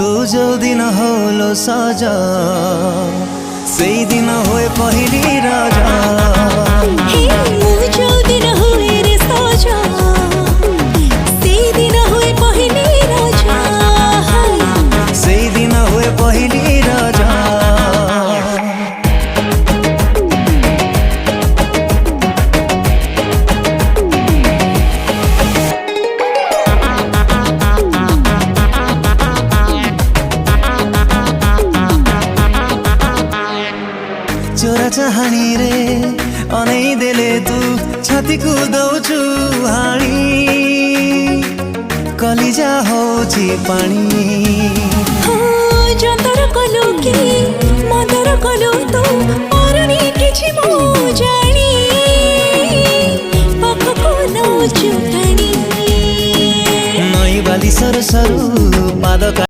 तू जो दिन होलो साजा से दिन हुए पहली राजा जो दिन हुए रे साजा से दिन हुए पहली राजा से दिन हुए पहली राजा चोरा चाहानी रे अनै देले तू छाती को दौचु हाणी कलिजा होची पानी जंतर कलु कि मंदर कलु तू मरणी किछि मो जानी पाखको नौचु टाणी नई बाली सर सरू